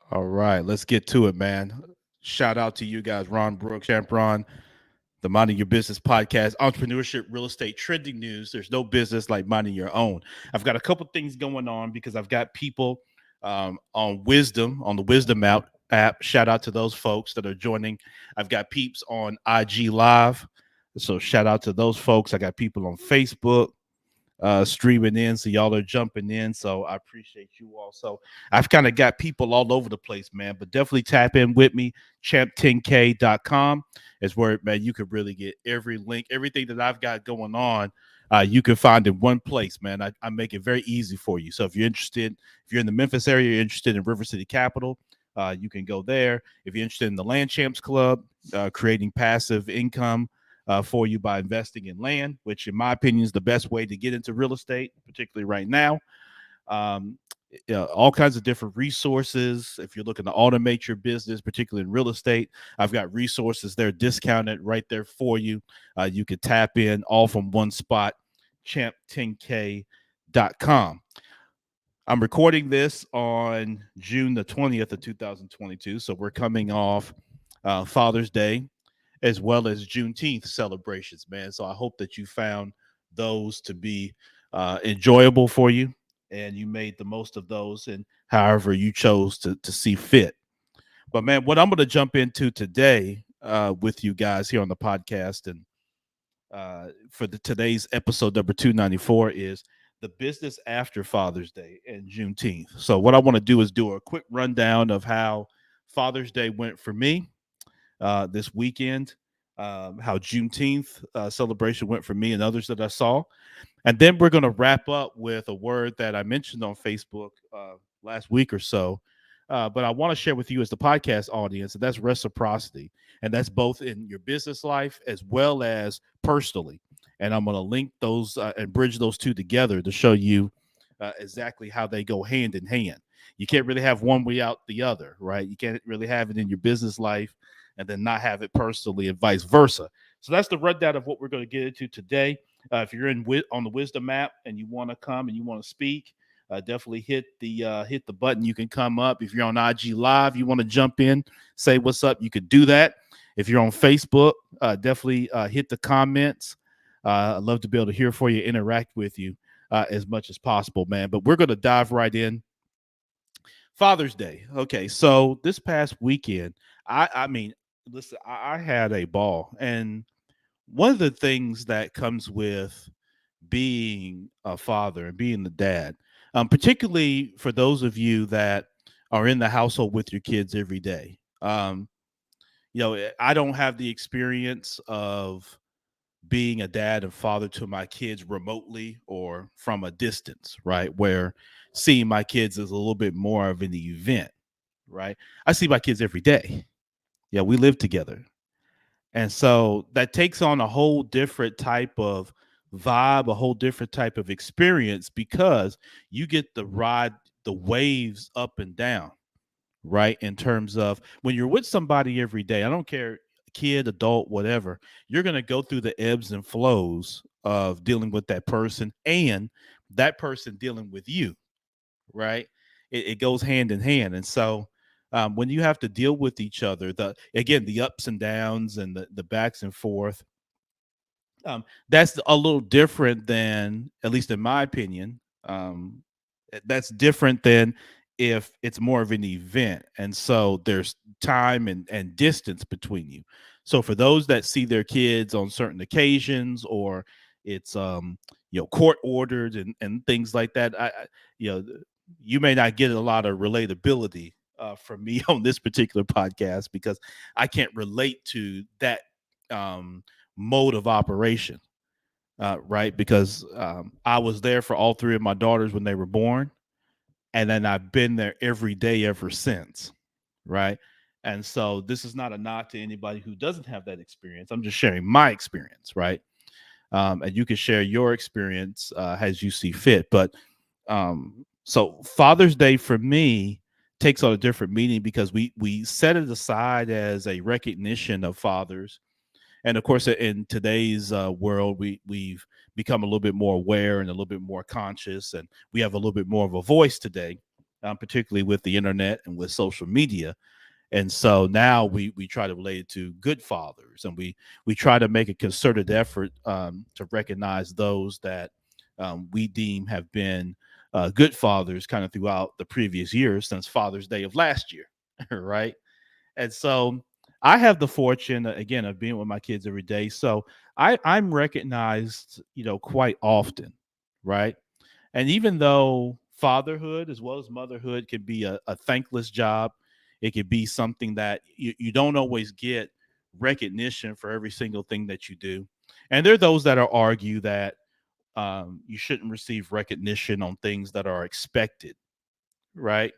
All right, let's get to it, man. Shout out to you guys, Ron Brooks, Champ Ron, the Minding Your Business podcast, entrepreneurship, real estate, trending news. There's no business like minding your own. I've got a couple things going on because I've got people on Wisdom, on the Wisdom app. Shout out to those folks that are joining. I've got peeps on IG Live. So shout out to those folks. I got people on Facebook streaming in. So y'all are jumping in. So I appreciate you all. So I've kind of got people all over the place, man. But definitely tap in with me. Champ10k.com is where, man, you can really get every link, everything that I've got going on. You can find in one place, man. I make it very easy for you. So if you're interested, if you're in the Memphis area, you're interested in River City Capital, you can go there. If you're interested in the Land Champs Club, creating passive income for you by investing in land, which in my opinion is the best way to get into real estate, particularly right now. Um, all kinds of different resources. If you're looking to automate your business, particularly in real estate, I've got resources there discounted right there for you. You could tap in all from one spot, champ10k.com. I'm recording this on June the 20th of 2022. So we're coming off Father's Day as well as Juneteenth celebrations, man. So I hope that you found those to be enjoyable for you and you made the most of those and however you chose to see fit. But man, what I'm going to jump into today with you guys here on the podcast and for today's episode number 294 is the business after Father's Day and Juneteenth. So what I want to do is do a quick rundown of how Father's Day went for me this weekend, how Juneteenth celebration went for me and others that I saw. And then we're going to wrap up with a word that I mentioned on Facebook last week or so. But I want to share with you as the podcast audience, and that's reciprocity. And that's both in your business life as well as personally. And I'm going to link those and bridge those two together to show you exactly how they go hand in hand. You can't really have one without the other, right? You can't really have it in your business life and then not have it personally and vice versa. So that's the rundown of what we're going to get into today. If you're on the Wisdom app and you want to come and you want to speak, definitely hit the button. You can come up. If you're on IG Live, you want to jump in, say what's up, you could do that. If you're on Facebook, definitely hit the comments. I'd love to be able to hear for you, interact with you as much as possible, man. But we're going to dive right in. Father's Day. Okay, so this past weekend, I mean, listen, I had a ball, and one of the things that comes with being a father and being the dad, particularly for those of you that are in the household with your kids every day. I don't have the experience of being a dad and father to my kids remotely or from a distance, right? Where seeing my kids is a little bit more of an event, right? I see my kids every day. Yeah, we live together. And so that takes on a whole different type of vibe, a whole different type of experience because you get to ride the waves up and down, right? In terms of when you're with somebody every day, I don't care, kid, adult, whatever, you're going to go through the ebbs and flows of dealing with that person and that person dealing with you, right? It goes hand in hand. And so when you have to deal with each other, the ups and downs and the backs and forth, that's a little different than, at least in my opinion, that's different than if it's more of an event. And so there's time and distance between you. So for those that see their kids on certain occasions or it's court ordered and things like that, you know you may not get a lot of relatability from me on this particular podcast because I can't relate to that mode of operation. right? Because I was there for all three of my daughters when they were born, and then I've been there every day ever since, right? And so this is not a knock to anybody who doesn't have that experience. I'm just sharing my experience, right? And you can share your experience as you see fit. But so Father's Day for me takes on a different meaning because we set it aside as a recognition of fathers, and of course in today's world we've become a little bit more aware and a little bit more conscious, and we have a little bit more of a voice today, particularly with the internet and with social media. And so now we try to relate it to good fathers, and we try to make a concerted effort to recognize those that we deem have been good fathers kind of throughout the previous years since Father's Day of last year. Right. And so I have the fortune again of being with my kids every day. So I'm recognized, quite often, right? And even though fatherhood as well as motherhood can be a thankless job, it could be something that you don't always get recognition for every single thing that you do. And there are those that are argue that you shouldn't receive recognition on things that are expected, right?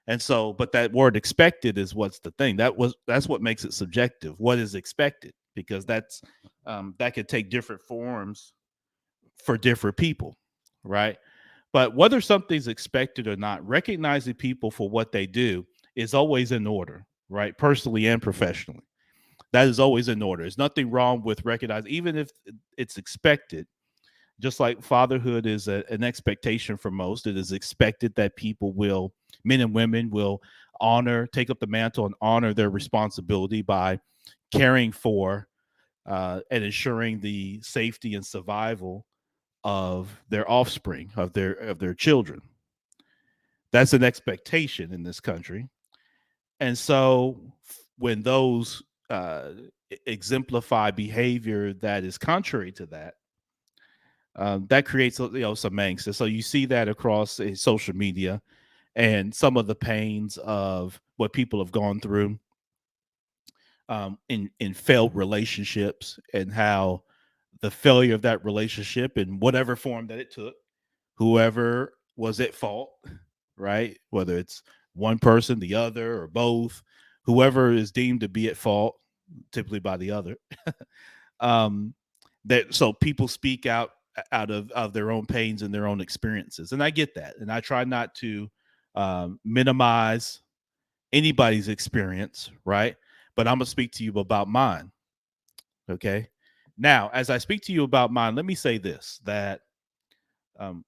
And so, but that word expected is what's the thing that's what makes it subjective. What is expected? Because that could take different forms for different people, right? But whether something's expected or not, recognizing people for what they do is always in order, right? Personally and professionally. That is always in order. There's nothing wrong with recognizing, even if it's expected. Just like fatherhood is an expectation for most, it is expected that people will, men and women will take up the mantle and honor their responsibility by caring for and ensuring the safety and survival of their offspring, of their children. That's an expectation in this country. And so when those exemplify behavior that is contrary to that, that creates some angst. And so you see that across social media and some of the pains of what people have gone through in failed relationships, and how the failure of that relationship in whatever form that it took, whoever was at fault, right? Whether it's one person, the other, or both, whoever is deemed to be at fault, typically by the other. um, that so people speak out of their own pains and their own experiences, and I get that, and I try not to minimize anybody's experience, right? But I'm gonna speak to you about mine. Okay. Now, as I speak to you about mine, let me say this: that um,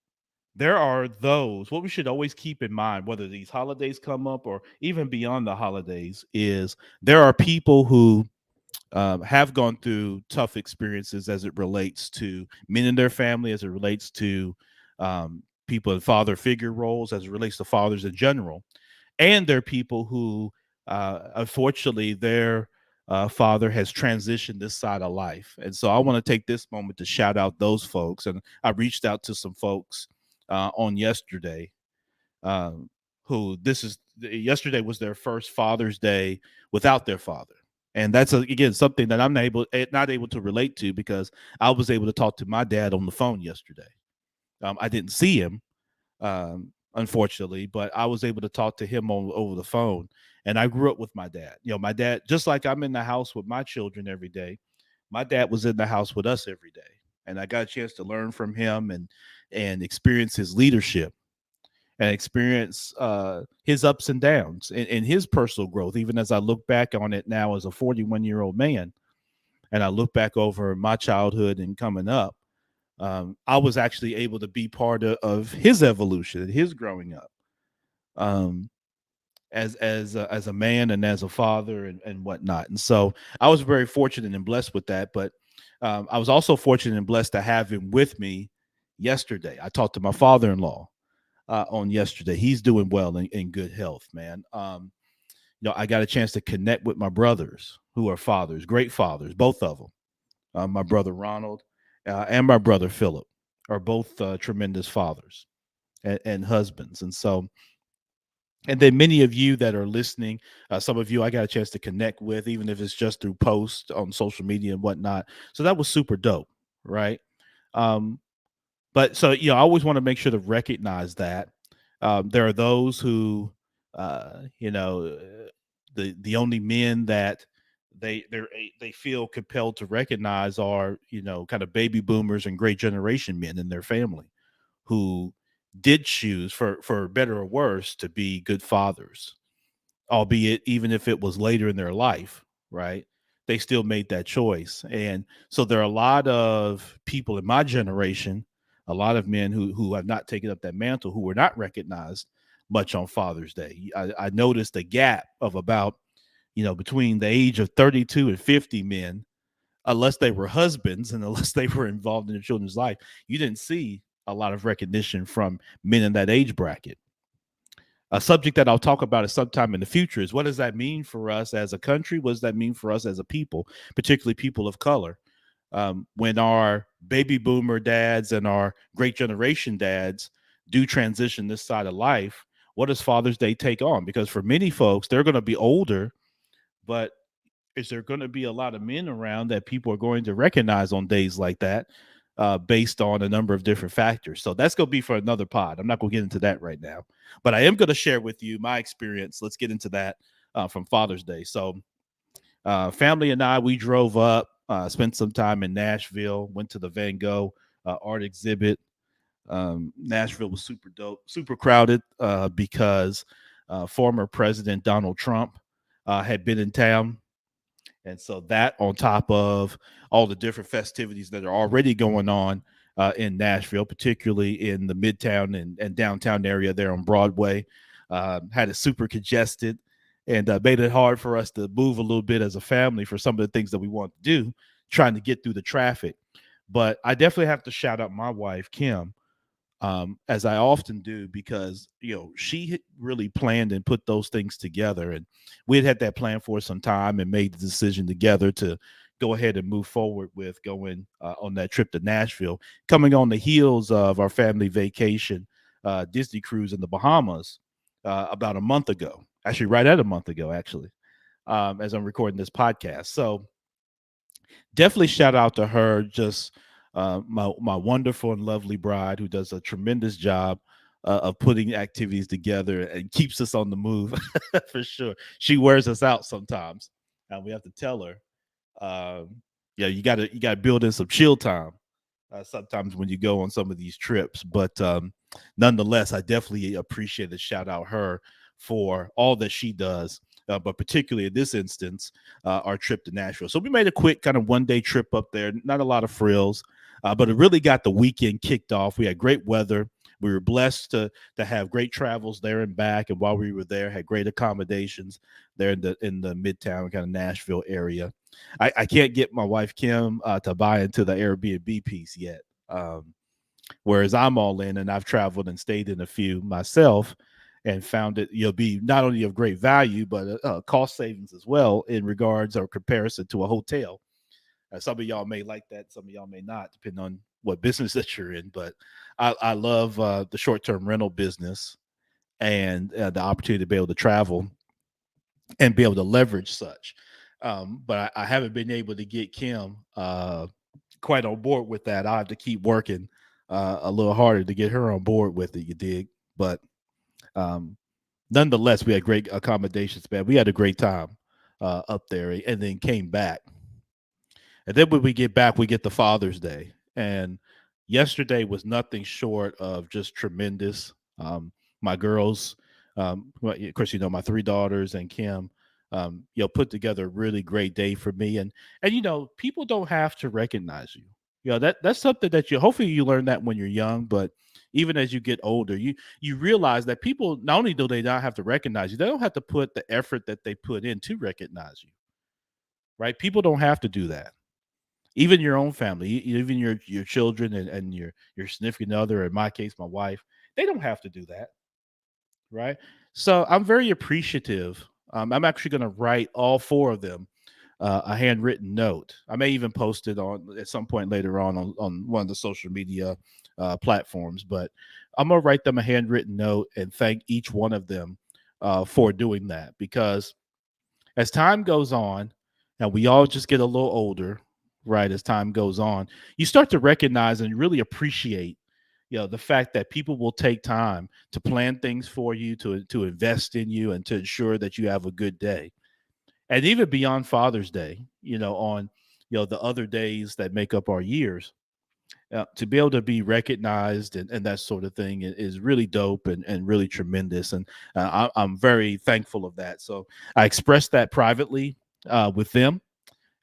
there are those, what we should always keep in mind, whether these holidays come up or even beyond the holidays, is there are people who have gone through tough experiences as it relates to men in their family, as it relates to people in father figure roles, as it relates to fathers in general. And there are people who, unfortunately, their father has transitioned this side of life. And so I want to take this moment to shout out those folks. And I reached out to some folks on yesterday, um, who yesterday was their first Father's Day without their father. And that's again something that I'm not able to relate to, because I was able to talk to my dad on the phone yesterday. I didn't see him, unfortunately, but I was able to talk to him over the phone. And I grew up with my dad. My dad, just like I'm in the house with my children every day, my dad was in the house with us every day. And I got a chance to learn from him and experience his leadership and experience his ups and downs and his personal growth. Even as I look back on it now as a 41-year-old man, and I look back over my childhood and coming up, I was actually able to be part of his evolution and his growing up, um, as a man and as a father and whatnot. And so I was very fortunate and blessed with that. But I was also fortunate and blessed to have him with me yesterday. I talked to my father-in-law on yesterday. He's doing well in good health, man. I got a chance to connect with my brothers who are fathers, great fathers, both of them. My brother Ronald and my brother Philip are both tremendous fathers and husbands. And so, and then many of you that are listening, some of you I got a chance to connect with, even if it's just through posts on social media and whatnot. So that was super dope, right? Um, but so I always want to make sure to recognize that there are those who, uh, you know, uh, the only men that they feel compelled to recognize are kind of baby boomers and great generation men in their family who did choose for better or worse to be good fathers, albeit even if it was later in their life, right? They still made that choice. And so there are a lot of people in my generation, a lot of men who have not taken up that mantle, who were not recognized much on Father's Day. I noticed a gap of about, between the age of 32 and 50 men, unless they were husbands and unless they were involved in their children's life, you didn't see a lot of recognition from men in that age bracket. A subject that I'll talk about at sometime in the future is, what does that mean for us as a country? What does that mean for us as a people, particularly people of color? When our baby boomer dads and our great generation dads do transition this side of life, what does Father's Day take on? Because for many folks, they're going to be older, but is there going to be a lot of men around that people are going to recognize on days like that, based on a number of different factors? So that's going to be for another pod. I'm not going to get into that right now, but I am going to share with you my experience. Let's get into that from Father's Day. So, family and I, we drove up, spent some time in Nashville, went to the Van Gogh art exhibit. Nashville was super dope, super crowded because former President Donald Trump had been in town. And so that, on top of all the different festivities that are already going on in Nashville, particularly in the Midtown and downtown area there on Broadway, had it super congested and made it hard for us to move a little bit as a family for some of the things that we want to do, trying to get through the traffic. But I definitely have to shout out my wife, Kim, as I often do, because she had really planned and put those things together, and we had that plan for some time and made the decision together to go ahead and move forward with going on that trip to Nashville, coming on the heels of our family vacation Disney cruise in the Bahamas about a month ago. Actually, right at a month ago, actually, as I'm recording this podcast. So definitely shout out to her, just my wonderful and lovely bride who does a tremendous job of putting activities together and keeps us on the move for sure. She wears us out sometimes, and we have to tell her, yeah, you gotta build in some chill time sometimes when you go on some of these trips. But nonetheless, I definitely appreciate and shout out her for all that she does. But particularly in this instance, our trip to Nashville. So we made a quick kind of 1 day trip up there, not a lot of frills, but it really got the weekend kicked off. We had great weather. We were blessed to have great travels there and back, and while we were there, had great accommodations there in the Midtown kind of Nashville area. I can't get my wife Kim to buy into the Airbnb piece yet. Whereas I'm all in, and I've traveled and stayed in a few myself, and found it be not only of great value but cost savings as well in regards or comparison to a hotel. Some of y'all may like that, some of y'all may not, depending on what business that you're in. But I love the short-term rental business and the opportunity to be able to travel and be able to leverage such. But I haven't been able to get Kim quite on board with that. I have to keep working a little harder to get her on board with it. You dig? But um, nonetheless, we had great accommodations, man. We had a great time up there, and then came back. And then when we get back, we get the Father's Day. And yesterday was nothing short of just tremendous. My girls, well, of course, my 3 daughters and Kim, put together a really great day for me. And people don't have to recognize you. That's something that hopefully you learn that when you're young, but even as you get older, you realize that people, not only do they not have to recognize you, they don't have to put the effort that they put in to recognize you. Right? People don't have to do that. Even your own family, even your children and your significant other, in my case, my wife, they don't have to do that, right? So I'm very appreciative. I'm actually going to write all 4 of them a handwritten note. I may even post it on at some point later on one of the social media platforms. But I'm gonna write them a handwritten note and thank each one of them for doing that, because as time goes on and we all just get a little older, right, as time goes on, you start to recognize and really appreciate, the fact that people will take time to plan things for you, to invest in you, and to ensure that you have a good day. And even beyond Father's Day, on the other days that make up our years, to be able to be recognized and that sort of thing is really dope and really tremendous. And I'm very thankful of that. So I expressed that privately with them,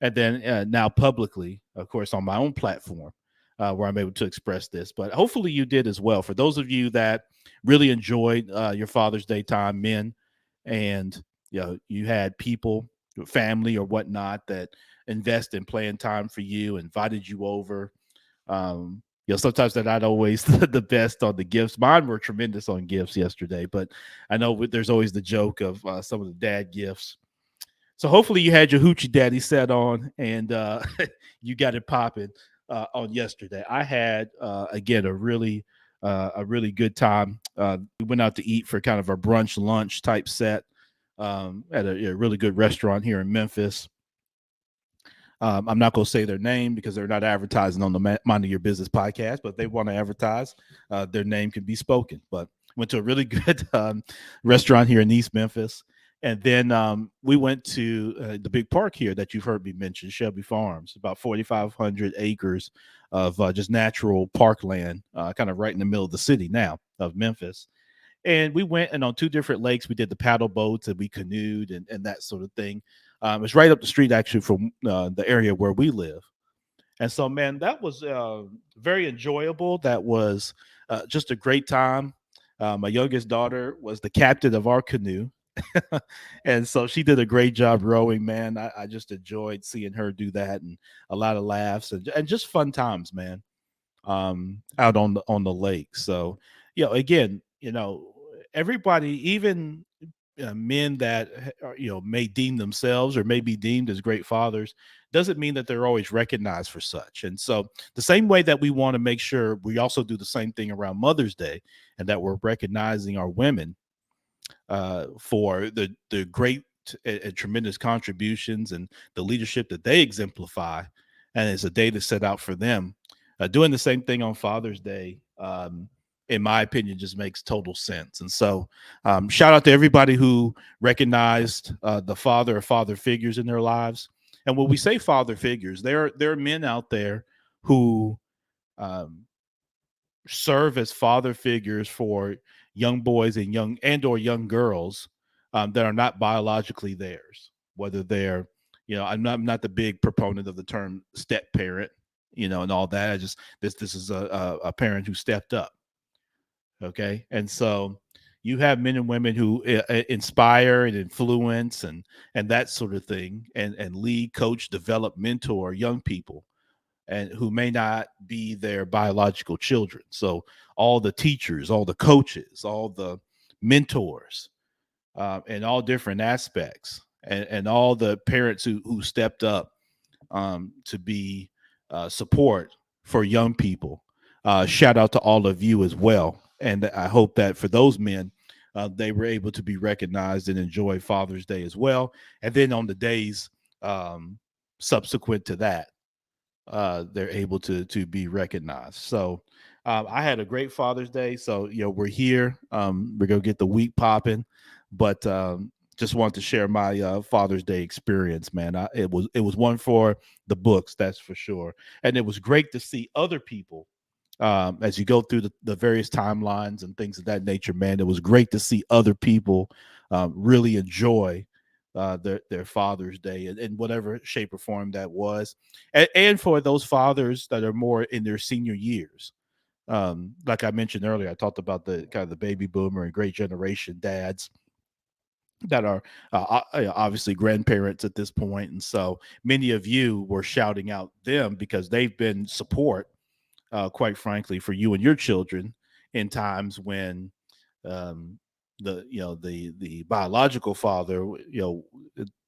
and then now publicly, of course, on my own platform, where I'm able to express this. But hopefully you did as well. For those of you that really enjoyed your Father's Day time, men, and you had people, family or whatnot, that invest in playing time for you, invited you over. Sometimes they're not always the best on the gifts. Mine were tremendous on gifts yesterday, but I know there's always the joke of some of the dad gifts. So hopefully you had your hoochie daddy set on, and you got it popping on yesterday. I had again a really good time. We went out to eat for kind of a brunch lunch type set at a really good restaurant here in Memphis. I'm not going to say their name because they're not advertising on the Mind Your Business podcast, but if they want to advertise, their name can be spoken. But went to a really good restaurant here in East Memphis. And then we went to the big park here that you've heard me mention, Shelby Farms, about 4,500 acres of just natural parkland, kind of right in the middle of the city now of Memphis. And we went, and on two different lakes, we did the paddle boats and we canoed and that sort of thing. It's right up the street actually from the area where we live. And so, man, that was very enjoyable. That was just a great time. My youngest daughter was the captain of our canoe. And so she did a great job rowing, man. I just enjoyed seeing her do that, and a lot of laughs and just fun times, man, out on the lake. So, again, everybody, even men that may deem themselves or may be deemed as great fathers, doesn't mean that they're always recognized for such. And so the same way that we want to make sure we also do the same thing around Mother's Day, and that we're recognizing our women for the great and tremendous contributions and the leadership that they exemplify, and it's a day to set out for them. Doing the same thing on Father's Day, in my opinion, just makes total sense. And so, shout out to everybody who recognized the father or father figures in their lives. And when we say father figures, there are men out there who um, serve as father figures for young boys and or young girls that are not biologically theirs. Whether they're, I'm not the big proponent of the term step parent, and all that. I just this is a parent who stepped up. Okay, and so you have men and women who inspire and influence and that sort of thing, and lead, coach, develop, mentor young people, and who may not be their biological children. So all the teachers, all the coaches, all the mentors, and all different aspects, and all the parents who stepped up to be support for young people. Shout out to all of you as well. And I hope that for those men, they were able to be recognized and enjoy Father's Day as well. And then on the days subsequent to that, they're able to be recognized. So I had a great Father's Day. So we're here. We're gonna get the week popping, but just wanted to share my Father's Day experience, man. It was one for the books, that's for sure, and it was great to see other people. As you go through the various timelines and things of that nature, man, it was great to see other people really enjoy their Father's Day in whatever shape or form that was, and for those fathers that are more in their senior years. Like I mentioned earlier, I talked about the kind of the baby boomer and great generation dads that are obviously grandparents at this point, and so many of you were shouting out them because they've been support, quite frankly, for you and your children in times when um, the biological father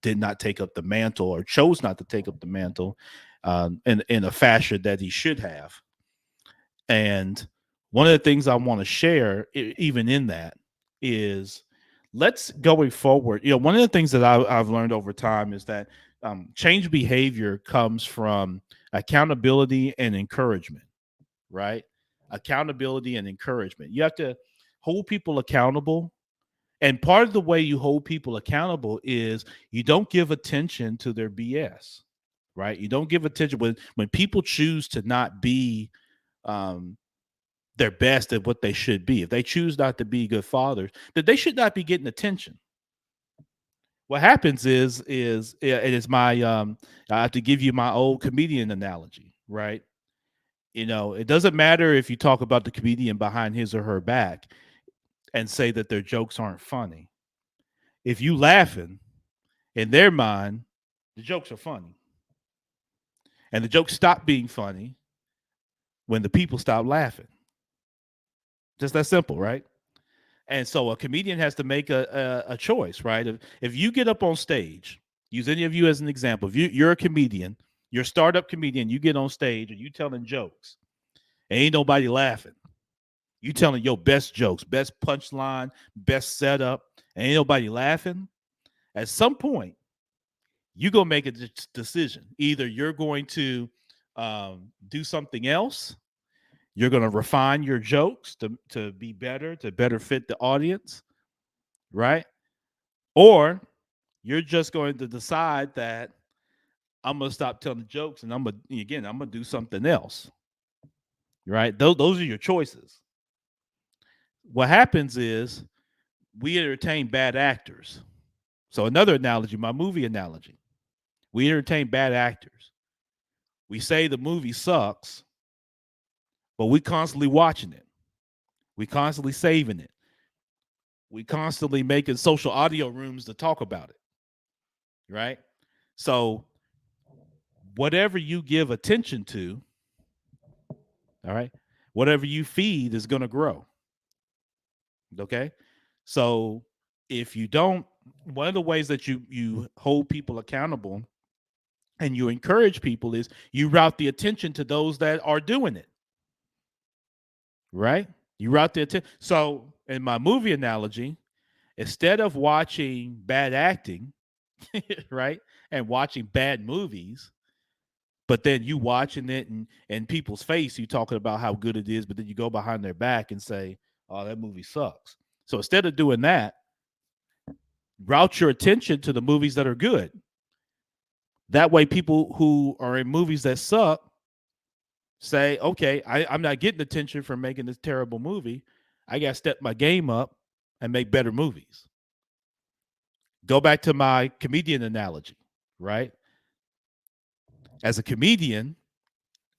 did not take up the mantle or chose not to take up the mantle in a fashion that he should have. And one of the things I want to share, even in that, is let's going forward. One of the things that I've learned over time is that change behavior comes from accountability and encouragement, right? Accountability and encouragement. You have to hold people accountable. And part of the way you hold people accountable is you don't give attention to their BS, right? You don't give attention when people choose to not be um, their best at what they should be. If they choose not to be good fathers, that they should not be getting attention. What happens is it is my I have to give you my old comedian analogy, right? It doesn't matter if you talk about the comedian behind his or her back and say that their jokes aren't funny. If you laughing, in their mind, the jokes are funny. And the jokes stop being funny when the people stop laughing. Just that simple, right? And so a comedian has to make a choice, right? If you get up on stage, use any of you as an example. If you're a comedian, you're a startup comedian, you get on stage and you telling jokes, and ain't nobody laughing. You telling your best jokes, best punchline, best setup, and ain't nobody laughing. At some point, you're gonna make a decision. Either you're going to do something else, you're gonna refine your jokes to be better, to better fit the audience, right? Or you're just going to decide that I'm gonna stop telling jokes and I'm gonna do something else, right? Those are your choices. What happens is we entertain bad actors. So another analogy, my movie analogy, we entertain bad actors. We say the movie sucks, but we constantly watching it. We constantly saving it. We constantly making social audio rooms to talk about it, right? So whatever you give attention to, all right, whatever you feed is going to grow. Okay. So if you don't, one of the ways that you hold people accountable and you encourage people is you route the attention to those that are doing it, right? You route the attention. So in my movie analogy, instead of watching bad acting, right, and watching bad movies, but then you watching it and people's face, you talking about how good it is, but then you go behind their back and say, "Oh, that movie sucks." So instead of doing that, route your attention to the movies that are good. That way, people who are in movies that suck say, "Okay, I'm not getting attention for making this terrible movie. I got to step my game up and make better movies." Go back to my comedian analogy, right? As a comedian,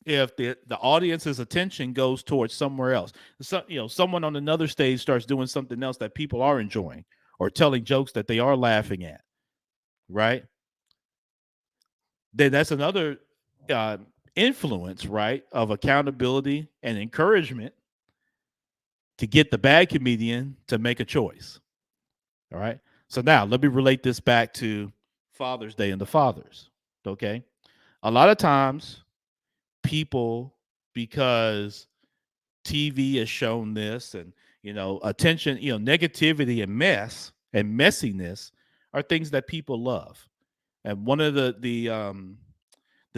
if the audience's attention goes towards somewhere else, someone on another stage starts doing something else that people are enjoying or telling jokes that they are laughing at, right? Then that's another uh, influence, right, of accountability and encouragement to get the bad comedian to make a choice. All right. So now let me relate this back to Father's Day and the fathers. Okay. A lot of times people, because TV has shown this and, attention, negativity and mess and messiness are things that people love. And one of the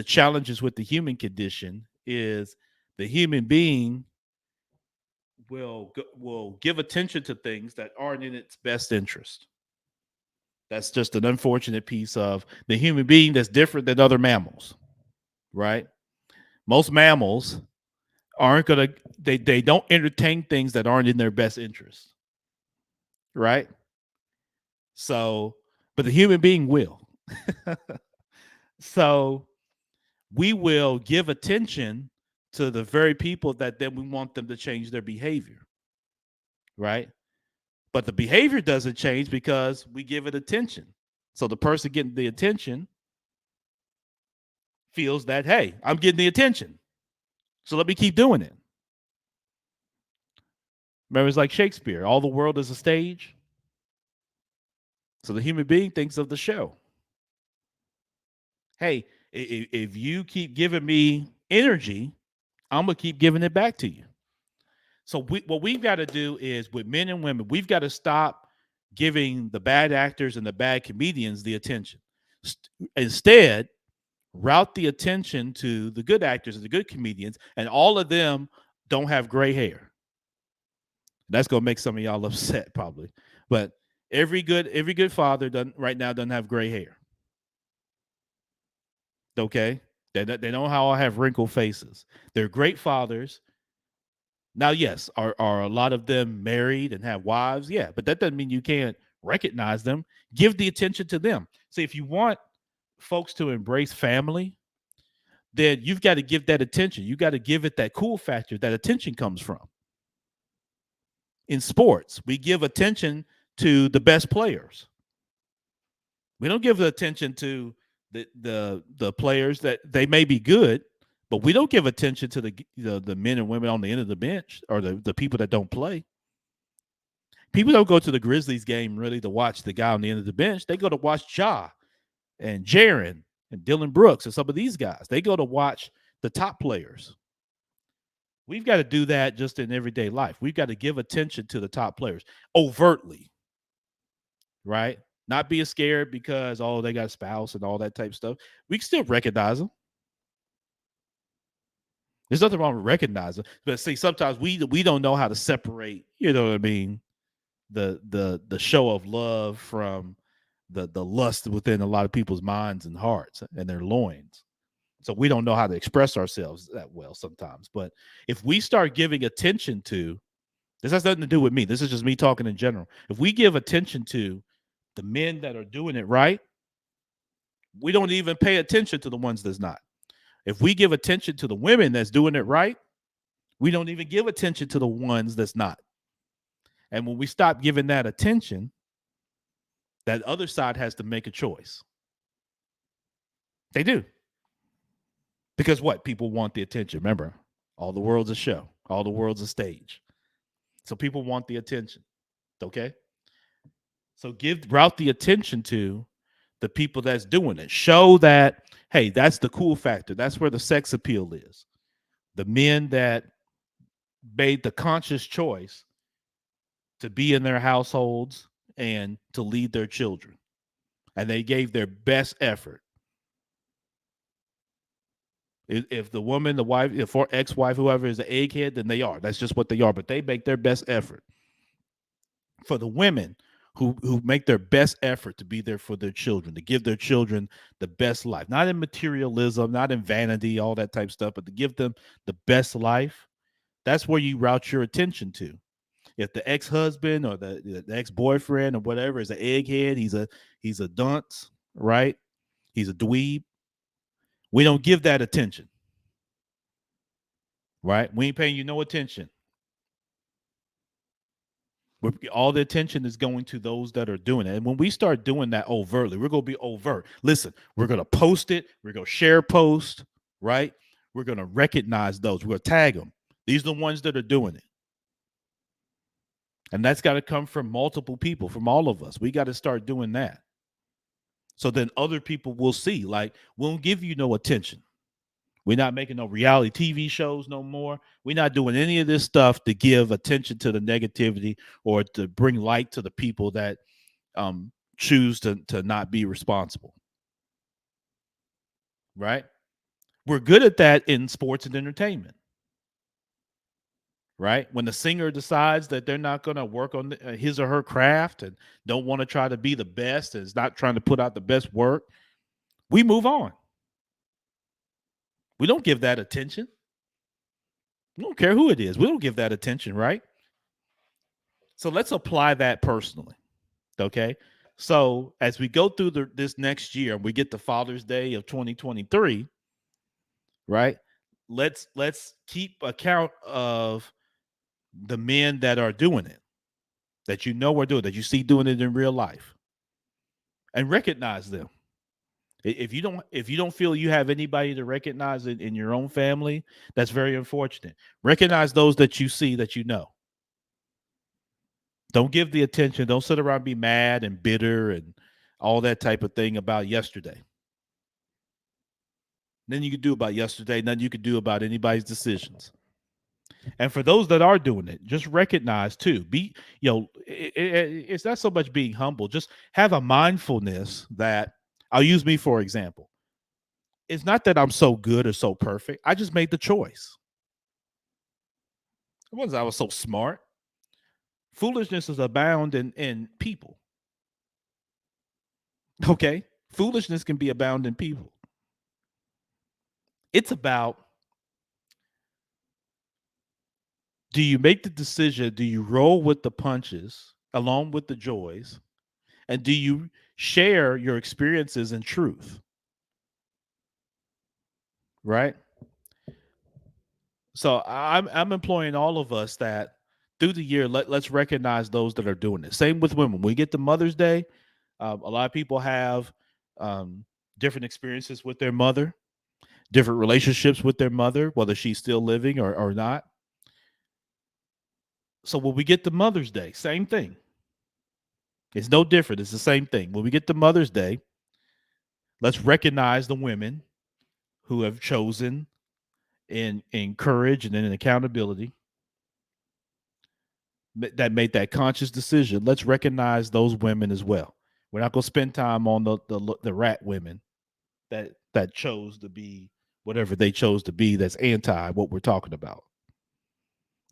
challenges with the human condition is the human being will give attention to things that aren't in its best interest. That's just an unfortunate piece of the human being that's different than other mammals, right? Most mammals aren't gonna they don't entertain things that aren't in their best interest, right? So, but the human being will. So we will give attention to the very people that then we want them to change their behavior, right? But the behavior doesn't change because we give it attention. So the person getting the attention feels that, hey, I'm getting the attention. So let me keep doing it. Remember, it's like Shakespeare, all the world is a stage. So the human being thinks of the show. Hey, if you keep giving me energy, I'm going to keep giving it back to you. So what we've got to do is, with men and women, we've got to stop giving the bad actors and the bad comedians the attention. Instead, route the attention to the good actors and the good comedians, and all of them don't have gray hair. That's gonna make some of y'all upset probably, but every good father right now doesn't have gray hair. Okay, they don't all have wrinkled faces. They're great fathers. Now, yes, are a lot of them married and have wives? Yeah, but that doesn't mean you can't recognize them. Give the attention to them. See, if you want folks to embrace family, then you've got to give that attention. You got to give it that cool factor that attention comes from. In sports, we give attention to the best players. We don't give attention to the players that they may be good, but we don't give attention to the men and women on the end of the bench or the people that don't play. People don't go to the Grizzlies game really to watch the guy on the end of the bench. They go to watch Ja and Jaren and Dylan Brooks and some of these guys. They go to watch the top players. We've got to do that just in everyday life. We've got to give attention to the top players overtly, right? Not being scared because, oh, they got a spouse and all that type of stuff. We can still recognize them. There's nothing wrong with recognizing, but see, sometimes we don't know how to separate. You know what I mean? The show of love from the lust within a lot of people's minds and hearts and their loins. So we don't know how to express ourselves that well sometimes. But if we start giving attention to, this has nothing to do with me. This is just me talking in general. If we give attention to the men that are doing it right, we don't even pay attention to the ones that's not. If we give attention to the women that's doing it right, we don't even give attention to the ones that's not. And when we stop giving that attention, that other side has to make a choice. They do. Because what? People want the attention. Remember, all the world's a show. All the world's a stage. So people want the attention. Okay? So route the attention to the people that's doing it. Show that, hey, that's the cool factor. That's where the sex appeal is. The men that made the conscious choice to be in their households and to lead their children. And they gave their best effort. If the woman, the wife, if or ex-wife, whoever is an egghead, then they are. That's just what they are. But they make their best effort. For the women who make their best effort to be there for their children, to give their children the best life, not in materialism, not in vanity, all that type of stuff, but to give them the best life, that's where you route your attention to. If the ex-husband or the ex-boyfriend or whatever is an egghead, he's a dunce, right? He's a dweeb. We don't give that attention, right? We ain't paying you no attention. All the attention is going to those that are doing it. And when we start doing that overtly, we're going to be overt. Listen, we're going to post it. We're going to share post, right? We're going to recognize those. We're going to tag them. These are the ones that are doing it. And that's got to come from multiple people, from all of us. We got to start doing that. So then other people will see, like, we won't give you no attention. We're not making no reality TV shows no more. We're not doing any of this stuff to give attention to the negativity or to bring light to the people that choose to not be responsible. Right? We're good at that in sports and entertainment. Right? When the singer decides that they're not going to work on his or her craft and don't want to try to be the best and is not trying to put out the best work, we move on. We don't give that attention. We don't care who it is. We don't give that attention, right? So let's apply that personally. Okay. So as we go through this next year and we get to Father's Day of 2023, right? Let's keep account of the men that are doing it, that you know are doing, that you see doing it in real life, and recognize them. If you don't feel you have anybody to recognize it in your own family, that's very unfortunate. Recognize those that you see that you know. Don't give the attention. Don't sit around and be mad and bitter and all that type of thing about yesterday. Nothing you could do about yesterday. Nothing you could do about anybody's decisions. And for those that are doing it, just recognize too. It's not so much being humble. Just have a mindfulness that, I'll use me for example. It's not that I'm so good or so perfect. I just made the choice. It wasn't I was so smart. Foolishness is abound in people. Okay? Foolishness can be abound in people. It's about, do you make the decision? Do you roll with the punches along with the joys? And do you share your experiences and truth? Right? So I'm employing all of us that through the year, let's recognize those that are doing it. Same with women. When we get to Mother's Day, a lot of people have um, different experiences with their mother, different relationships with their mother, whether she's still living or not. So when we get to Mother's Day, same thing. It's no different. It's the same thing. When we get to Mother's Day, let's recognize the women who have chosen in courage and in accountability that made that conscious decision. Let's recognize those women as well. We're not going to spend time on the rat women that chose to be whatever they chose to be. That's anti what we're talking about.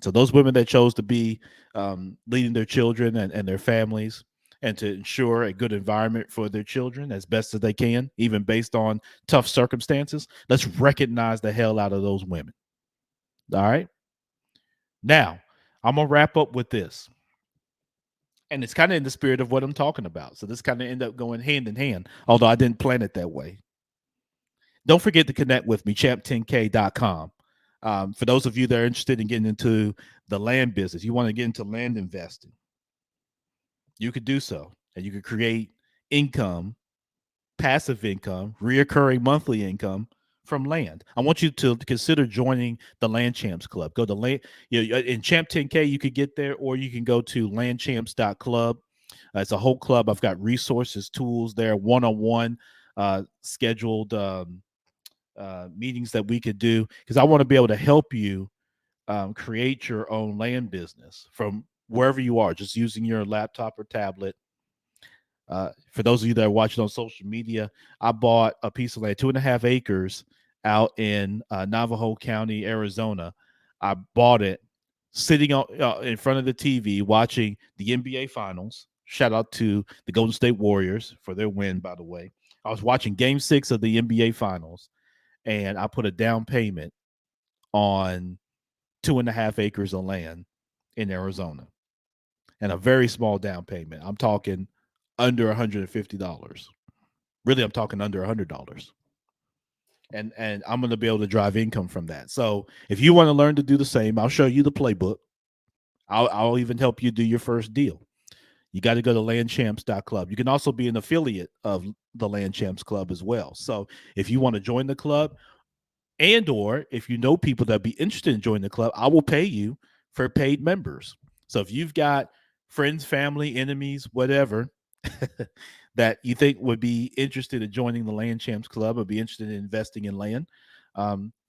So those women that chose to be leading their children and their families and to ensure a good environment for their children as best as they can, even based on tough circumstances. Let's recognize the hell out of those women. All right. Now, I'm going to wrap up with this. And it's kind of in the spirit of what I'm talking about. So this kind of end up going hand in hand, although I didn't plan it that way. Don't forget to connect with me, champ10k.com. For those of you that are interested in getting into the land business, you want to get into land investing, you could do so. And you could create income, passive income, reoccurring monthly income from land. I want you to consider joining the Land Champs Club. Go to land, in Champ 10K, you could get there, or you can go to landchamps.club. It's a whole club. I've got resources, tools there, one-on-one scheduled meetings that we could do, because I want to be able to help you create your own land business from wherever you are, just using your laptop or tablet. For those of you that are watching on social media, I bought a piece of land, 2.5 acres out in Navajo County, Arizona. I bought it sitting on, in front of the TV watching the NBA Finals. Shout out to the Golden State Warriors for their win, by the way. I was watching Game 6 of the NBA Finals, and I put a down payment on 2.5 acres of land in Arizona, and a very small down payment. I'm talking under $150. Really, I'm talking under $100. And I'm going to be able to drive income from that. So if you want to learn to do the same, I'll show you the playbook. I'll even help you do your first deal. You got to go to landchamps.club. You can also be an affiliate of the Land Champs Club as well. So if you want to join the club, and or if you know people that be interested in joining the club, I will pay you for paid members. So if you've got friends, family, enemies, whatever, that you think would be interested in joining the Land Champs Club or be interested in investing in land,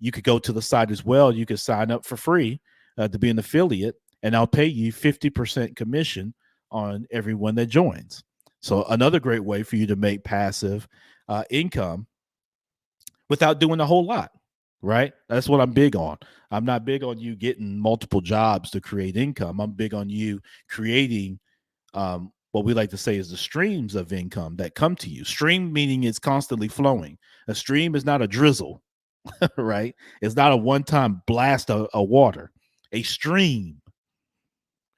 you could go to the site as well. You could sign up for free to be an affiliate, and I'll pay you 50% commission on everyone that joins. So another great way for you to make passive income without doing a whole lot, right? That's what I'm big on. I'm not big on you getting multiple jobs to create income. I'm big on you creating what we like to say is the streams of income that come to you. Stream meaning it's constantly flowing. A stream is not a drizzle, right? It's not a one-time blast of water. A stream,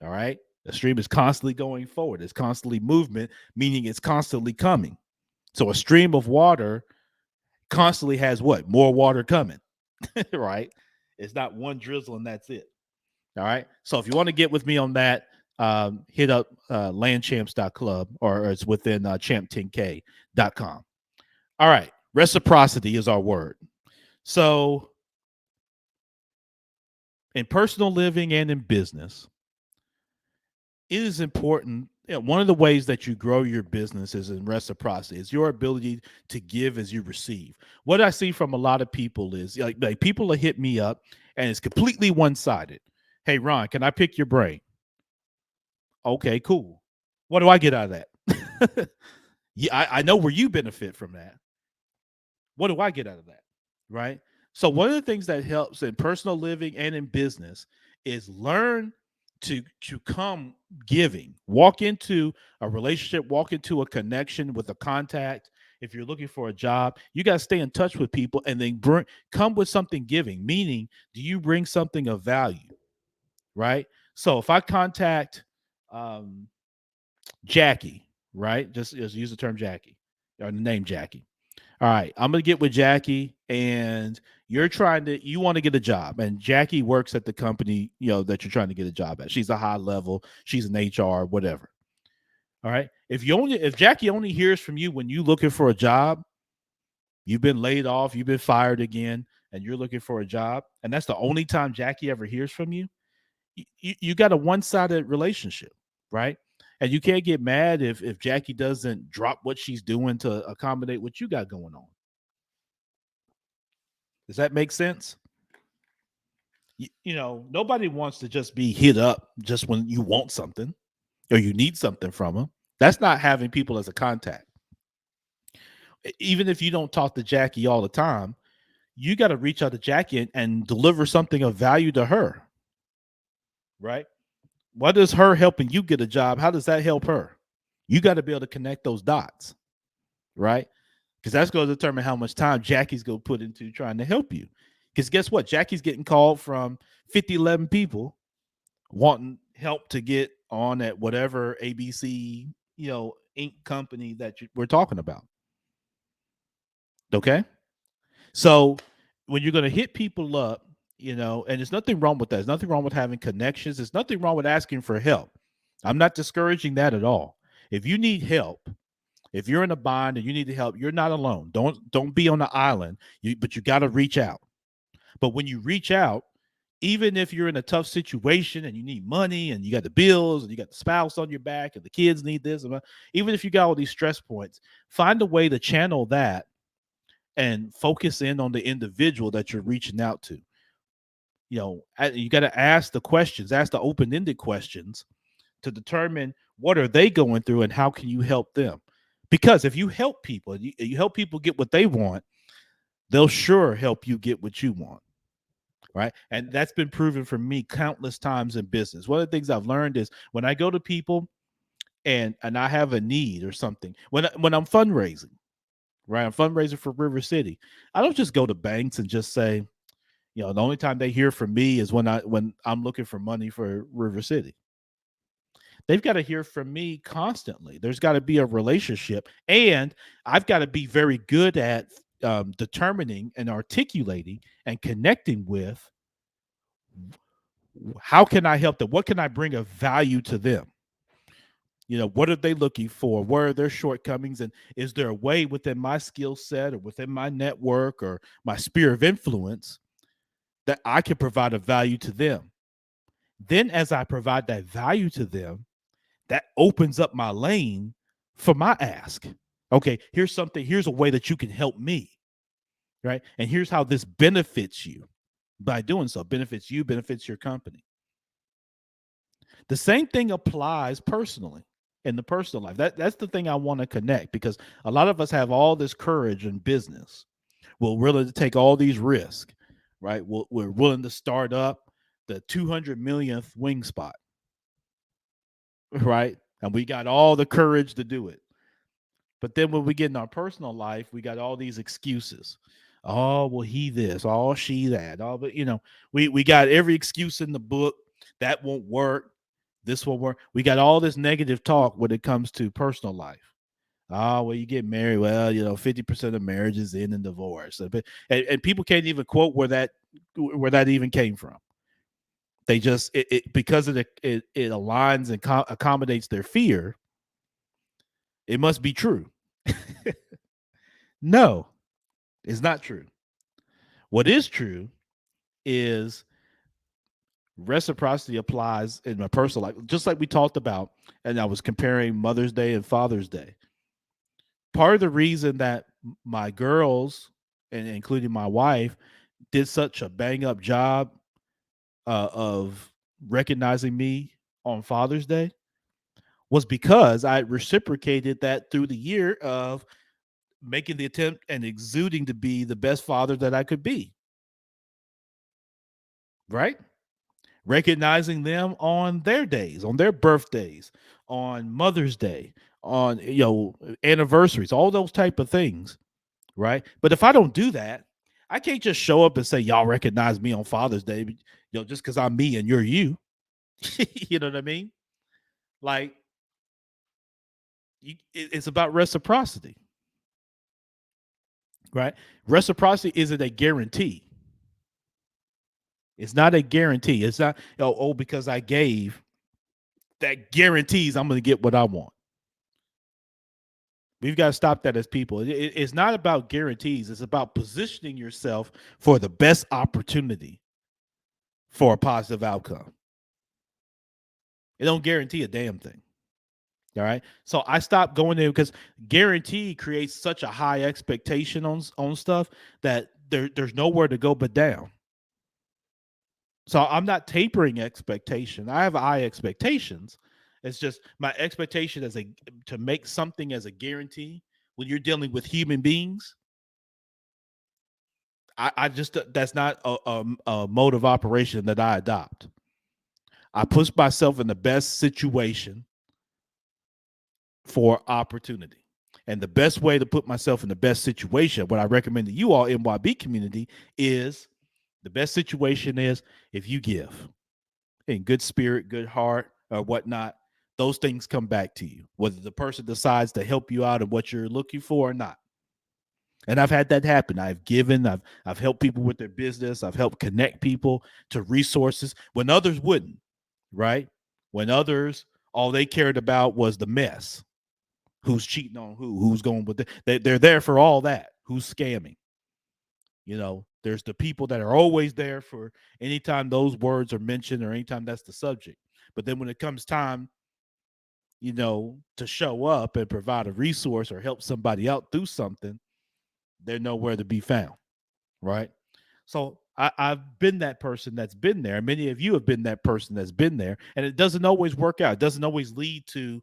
all right? A stream is constantly going forward. It's constantly movement, meaning it's constantly coming. So a stream of water constantly has what? More water coming, right? It's not one drizzle and that's it. All right. So if you want to get with me on that, hit up landchamps.club, or it's within champ10k.com. All right. Reciprocity is our word. So in personal living and in business, it is important. One of the ways that you grow your business is in reciprocity. It's your ability to give as you receive. What I see from a lot of people is like people will hit me up and it's completely one-sided. Hey, Ron, can I pick your brain? Okay, cool. What do I get out of that? Yeah, I know where you benefit from that. What do I get out of that? right? So one of the things that helps in personal living and in business is learn to come giving. Walk into a relationship, walk into a connection with a contact. If you're looking for a job, you got to stay in touch with people and then come with something giving. Meaning, do you bring something of value, right? So if I contact um, Jackie, right? Just use the term Jackie or the name Jackie. All right, I'm gonna get with Jackie, and you want to get a job, and Jackie works at the company that you're trying to get a job at. She's a high level, she's an HR, whatever. All right, if Jackie only hears from you when you looking for a job, you've been laid off, you've been fired again, and you're looking for a job, and that's the only time Jackie ever hears from you. You got a one-sided relationship, right? And you can't get mad if Jackie doesn't drop what she's doing to accommodate what you got going on. Does that make sense? Nobody wants to just be hit up just when you want something or you need something from them. That's not having people as a contact. Even if you don't talk to Jackie all the time, you got to reach out to Jackie and deliver something of value to her, right? What is her helping you get a job? How does that help her? You got to be able to connect those dots, right? Because that's going to determine how much time Jackie's going to put into trying to help you. Because guess what? Jackie's getting called from 50, 11 people wanting help to get on at whatever ABC, Inc. company that we're talking about. Okay. So when you're going to hit people up, and there's nothing wrong with that. There's nothing wrong with having connections. There's nothing wrong with asking for help. I'm not discouraging that at all. If you need help, if you're in a bind and you need help, you're not alone. Don't be on the island. But you got to reach out. But when you reach out, even if you're in a tough situation and you need money and you got the bills and you got the spouse on your back and the kids need this, even if you got all these stress points, find a way to channel that and focus in on the individual that you're reaching out to. You got to ask the questions, ask the open-ended questions to determine what are they going through and how can you help them. Because if you help people, you help people get what they want, they'll sure help you get what you want. Right. And that's been proven for me countless times in business. One of the things I've learned is when I go to people and I have a need or something, when I'm fundraising, right? I'm fundraising for River City. I don't just go to banks and just say, the only time they hear from me is when I'm looking for money for River City. They've got to hear from me constantly. There's got to be a relationship, and I've got to be very good at determining and articulating and connecting with how can I help them? What can I bring of value to them? What are they looking for? Where are their shortcomings? And is there a way within my skill set or within my network or my sphere of influence that I can provide a value to them? Then as I provide that value to them, that opens up my lane for my ask. Okay, here's a way that you can help me, right? And here's how this benefits you by doing so. Benefits you, benefits your company. The same thing applies personally in the personal life. That's the thing I want to connect, because a lot of us have all this courage in business. We're willing to take all these risks, right? We're willing to start up the 200 millionth wing spot, right? And we got all the courage to do it. But then when we get in our personal life, we got all these excuses. Oh, well, he this, oh, she that. Oh, but we got every excuse in the book. That won't work. This won't work. We got all this negative talk when it comes to personal life. Oh, well, you get married. Well, 50% of marriages end in divorce. And people can't even quote where that even came from. They just because it aligns and accommodates their fear. It must be true. No, it's not true. What is true is reciprocity applies in my personal life, just like we talked about. And I was comparing Mother's Day and Father's Day. Part of the reason that my girls, and including my wife, did such a bang up job of recognizing me on Father's Day was because I reciprocated that through the year of making the attempt and exuding to be the best father that I could be, right? Recognizing them on their days, on their birthdays, on Mother's Day, on anniversaries, all those type of things, right? But if I don't do that, I can't just show up and say y'all recognize me on Father's Day, just because I'm me and you're you. You know what I mean? Like, it's about reciprocity, right? Reciprocity isn't a guarantee. It's not a guarantee. It's not, because I gave, that guarantees I'm going to get what I want. We've got to stop that as people. It's not about guarantees. It's about positioning yourself for the best opportunity for a positive outcome. It don't guarantee a damn thing. All right. So I stopped going there because guarantee creates such a high expectation on stuff that there's nowhere to go but down. So I'm not tapering expectation. I have high expectations. It's just my expectation to make something as a guarantee when you're dealing with human beings. I just that's not a mode of operation that I adopt. I put myself in the best situation for opportunity. And the best way to put myself in the best situation, what I recommend to you all NYB community, is the best situation is if you give in good spirit, good heart, or whatnot. Those things come back to you, whether the person decides to help you out of what you're looking for or not. And I've had that happen. I've given, I've helped people with their business. I've helped connect people to resources when others wouldn't, right? When others, all they cared about was the mess. Who's cheating on who's going with they're there for all that. Who's scamming? There's the people that are always there for anytime those words are mentioned or anytime that's the subject. But then when it comes time, to show up and provide a resource or help somebody out through something, they're nowhere to be found, right? So I've been that person that's been there. Many of you have been that person that's been there, and it doesn't always work out. It doesn't always lead to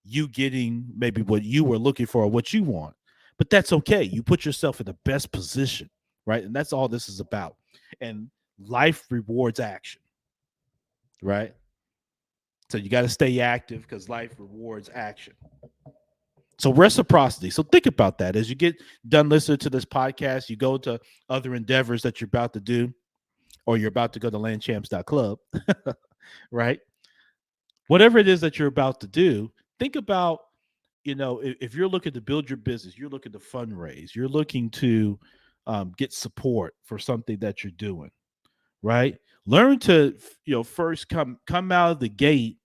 you getting maybe what you were looking for or what you want. But that's okay. You put yourself in the best position, right? And that's all this is about. And life rewards action, right? So you got to stay active because life rewards action. So reciprocity. So think about that as you get done listening to this podcast, you go to other endeavors that you're about to do, or you're about to go to landchamps.club, right? Whatever it is that you're about to do, think about, if you're looking to build your business, you're looking to fundraise, you're looking to get support for something that you're doing, right? Learn to, first come out of the gate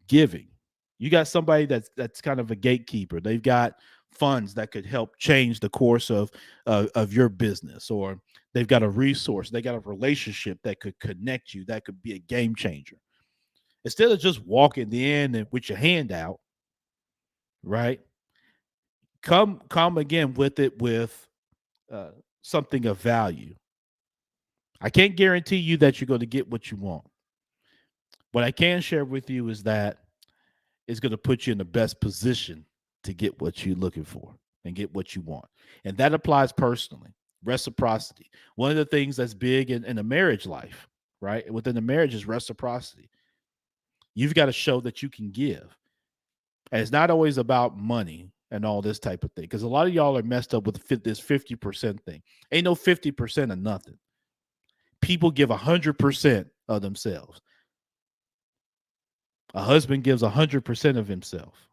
giving. You got somebody that's kind of a gatekeeper. They've got funds that could help change the course of your business, or they've got a resource, they got a relationship that could connect you, that could be a game changer. Instead of just walking in and with your hand out, right? Come again with it with uh, something of value. I can't guarantee you that you're going to get what you want. What I can share with you is that it's going to put you in the best position to get what you're looking for and get what you want. And that applies personally. Reciprocity. One of the things that's big in a marriage life, right? Within the marriage is reciprocity. You've got to show that you can give. And it's not always about money and all this type of thing. Because a lot of y'all are messed up with this 50% thing. Ain't no 50% of nothing. People give 100% of themselves. A husband gives 100% of himself.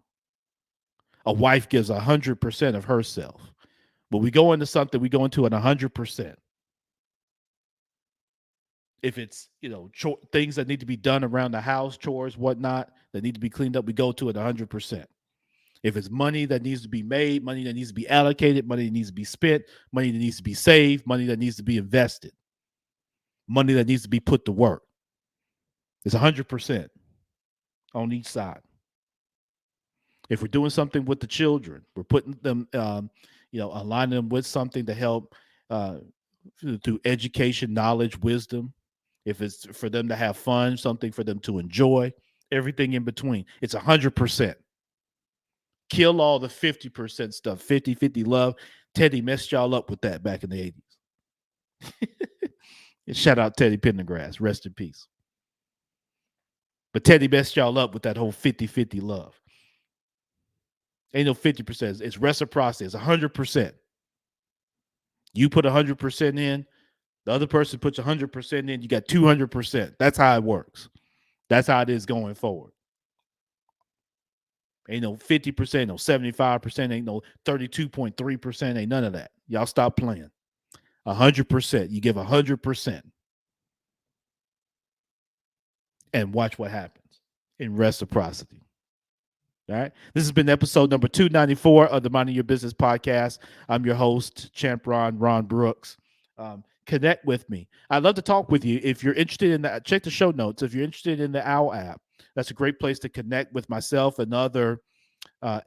A wife gives 100% of herself. But we go into something, we go into it 100%. If it's, things that need to be done around the house, chores, whatnot, that need to be cleaned up, we go to it 100%. If it's money that needs to be made, money that needs to be allocated, money that needs to be spent, money that needs to be saved, money that needs to be invested, money that needs to be put to work, it's 100% on each side. If we're doing something with the children, we're putting them, aligning them with something to help through education, knowledge, wisdom. If it's for them to have fun, something for them to enjoy, everything in between, it's 100%. Kill all the 50% stuff. 50-50 love. Teddy messed y'all up with that back in the 80s. Shout out Teddy Pendergrass. Rest in peace. But Teddy messed y'all up with that whole 50-50 love. Ain't no 50%. It's reciprocity. It's 100%. You put 100% in, the other person puts 100% in, you got 200%. That's how it works. That's how it is going forward. Ain't no 50%, no 75%, ain't no 32.3%, ain't none of that. Y'all stop playing. 100%. You give 100% and watch what happens in reciprocity. All right. This has been episode number 294 of the Minding Your Business podcast. I'm your host, Champ Ron Brooks. Connect with me. I'd love to talk with you. If you're interested in that, check the show notes. If you're interested in the Owwll app, that's a great place to connect with myself and other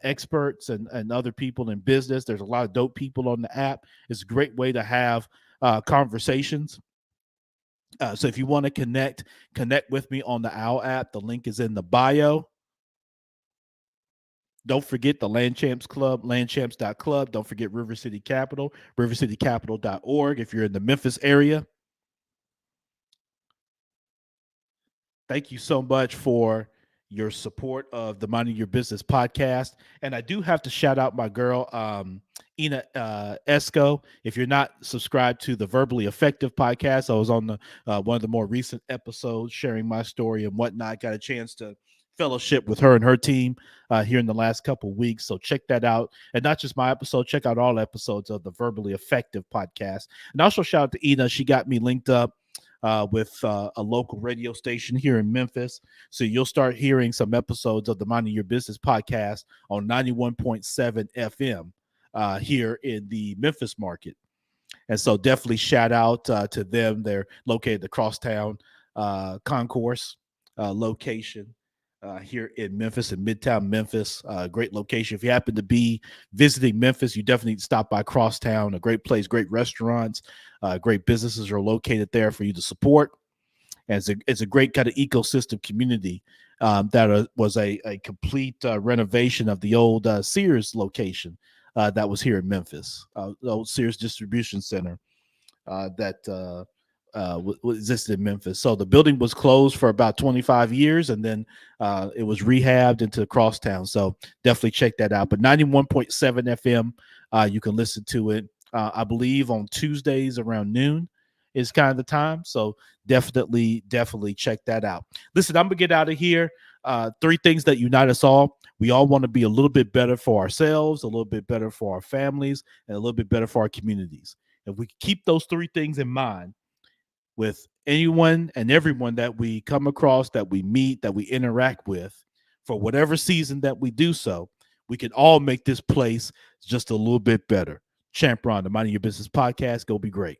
experts and other people in business. There's a lot of dope people on the app. It's a great way to have conversations. So if you want to connect with me on the Owwll app. The link is in the bio. Don't forget the Land Champs Club, landchamps.club. Don't forget River City Capital, rivercitycapital.org if you're in the Memphis area. Thank you so much for your support of the Minding Your Business podcast. And I do have to shout out my girl, Ina Esco. If you're not subscribed to the Verbally Effective podcast, I was on the one of the more recent episodes sharing my story and whatnot. Got a chance to fellowship with her and her team here in the last couple of weeks. So check that out. And not just my episode, check out all episodes of the Verbally Effective podcast. And also shout out to Ina. She got me linked up with a local radio station here in Memphis. So you'll start hearing some episodes of the Minding Your Business podcast on 91.7 FM here in the Memphis market. And so definitely shout out to them. They're located at the Crosstown Concourse location here in Memphis, in Midtown Memphis. Great location. If you happen to be visiting Memphis, you definitely need to stop by Crosstown. A great place, great restaurants, great businesses are located there for you to support. And it's a great kind of ecosystem community that was a complete renovation of the old Sears location that was here in Memphis, the old Sears Distribution Center that existed in Memphis. So the building was closed for about 25 years, and then it was rehabbed into Crosstown. So definitely check that out. But 91.7 FM, you can listen to it. I believe on Tuesdays around noon is kind of the time. So definitely check that out. Listen, I'm gonna get out of here. 3 things that unite us all. We all want to be a little bit better for ourselves, a little bit better for our families, and a little bit better for our communities. If we keep those 3 things in mind with anyone and everyone that we come across, that we meet, that we interact with, for whatever season that we do so, we can all make this place just a little bit better. Champ Ron, the Minding Your Business podcast. Go be great.